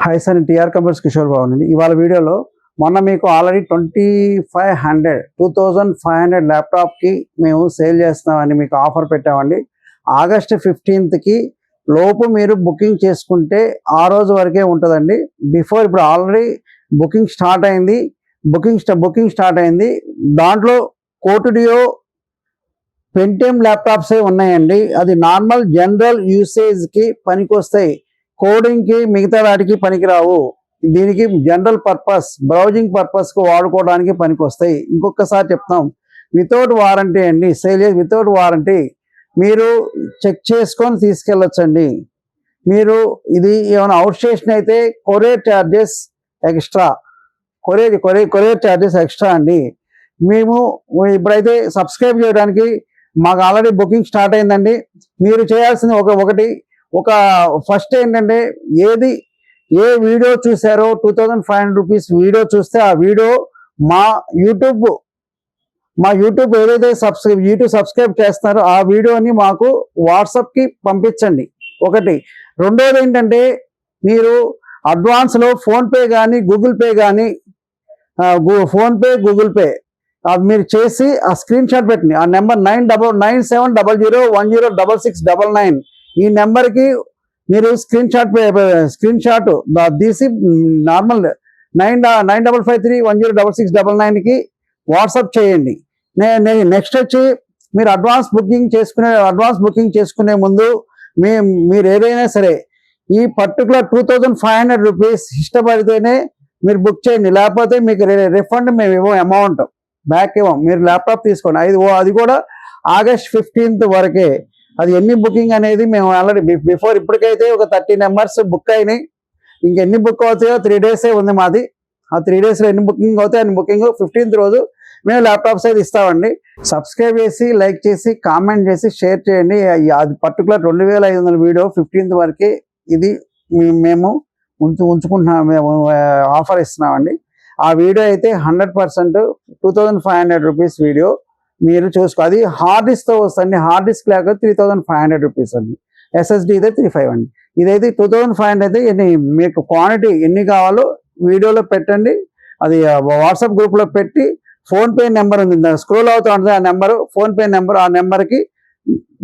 Hi sir, నేను TR computers Kishore Babu అండి. ఇవాళ వీడియోలో మొన్న మీకు ఆల్రెడీ 2500 ల్యాప్టాప్కి మేము సేల్ చేస్తున్నామని మీకు ఆఫర్ పెట్టామండి. ఆగస్టు 15కి లోపు మీరు బుకింగ్ చేసుకుంటే ఆ రోజు వరకే ఉంటుందండి. ఇప్పుడు ఆల్రెడీ బుకింగ్ స్టార్ట్ అయింది. బుకింగ్ స్టార్ట్ అయింది. దాంట్లో కోటుడియో పెంటియం ల్యాప్టాప్సే ఉన్నాయండి. అది నార్మల్ జనరల్ యూసేజ్కి పనికొస్తాయి. కోడింగ్కి మిగతా వాటికి పనికిరావు. దీనికి జనరల్ పర్పస్ బ్రౌజింగ్ పర్పస్కి వాడుకోవడానికి పనికొస్తాయి. ఇంకొకసారి చెప్తాం, వితౌట్ వారంటీ అండి. Sale without warranty. మీరు చెక్ చేసుకొని తీసుకెళ్ళొచ్చండి. మీరు ఇది ఏమైనా అవుట్ స్టేషన్ అయితే courier charges extra. Courier charges extra అండి. మేము ఇప్పుడైతే సబ్స్క్రైబ్ చేయడానికి మాకు ఆల్రెడీ బుకింగ్ స్టార్ట్ అయిందండి. మీరు చేయాల్సింది ఒక ఫస్ట్ ఏంటంటే, ఏ వీడియో చూసారో 2500 రూపీస్ వీడియో చూస్తే ఆ వీడియో మా యూట్యూబ్ ఏదైతే యూట్యూబ్ సబ్స్క్రైబ్ చేస్తున్నారో ఆ వీడియోని మాకు వాట్సాప్కి పంపించండి. రెండోది ఏంటంటే, మీరు అడ్వాన్స్లో ఫోన్పే కానీ గూగుల్ పే కానీ ఫోన్పే గూగుల్ పే మీరు చేసి ఆ స్క్రీన్ షాట్ పెట్టండి. ఆ నెంబర్ 9700106699 ఈ నెంబర్కి మీరు స్క్రీన్ షాట్ తీసి నార్మల్ 9553106699కి వాట్సాప్ చేయండి. నెక్స్ట్ వచ్చి మీరు అడ్వాన్స్ బుకింగ్ చేసుకునే ముందు మీరు ఏదైనా సరే ఈ పర్టికులర్ 2500 రూపీస్ ఇష్టపడితేనే మీరు బుక్ చేయండి. లేకపోతే మీకు రిఫండ్ మేము ఇవ్వం, అమౌంట్ బ్యాక్ ఇవ్వం. మీరు ల్యాప్టాప్ తీసుకోండి. అది కూడా ఆగస్ట్ 15th వరకే. అది ఎన్ని బుకింగ్ అనేది మేము ఆల్రెడీ ఇప్పటికైతే ఒక 30 నెంబర్స్ బుక్ అయినాయి. ఇంకెన్ని బుక్ అవుతాయో 3 days ఉంది మాది. ఆ 3 daysలో ఎన్ని బుకింగ్ అవుతాయో అన్ని బుకింగ్ 15th రోజు మేము ల్యాప్టాప్స్ అయితే ఇస్తామండి. సబ్స్క్రైబ్ చేసి, లైక్ చేసి, కామెంట్ చేసి, షేర్ చేయండి. అది పర్టికులర్ 2500 వీడియో 15th వరకే ఇది మేము ఉంచుకుంటున్నాం. మేము ఆఫర్ ఇస్తున్నామండి. ఆ వీడియో అయితే 100% 2500 రూపీస్ వీడియో మీరు చూసుకో. అది హార్డ్ డిస్క్తో వస్తుంది. హార్డ్ డిస్క్ లేక 3500 రూపీస్ అండి. SSD అయితే 35 అండి. ఇదైతే 2500 అయితే మీకు క్వాంటిటీ ఎన్ని కావాలో వీడియోలో పెట్టండి. అది వాట్సాప్ గ్రూప్లో పెట్టి ఫోన్పే నెంబర్ ఉంది, స్క్రోల్ అవుతూ ఉంటుంది ఆ నెంబరు, ఫోన్పే నెంబర్. ఆ నెంబర్కి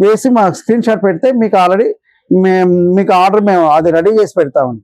వేసి మాకు స్క్రీన్ షాట్ పెడితే మీకు ఆల్రెడీ మీకు ఆర్డర్ మేము అది రెడీ చేసి పెడతామండి.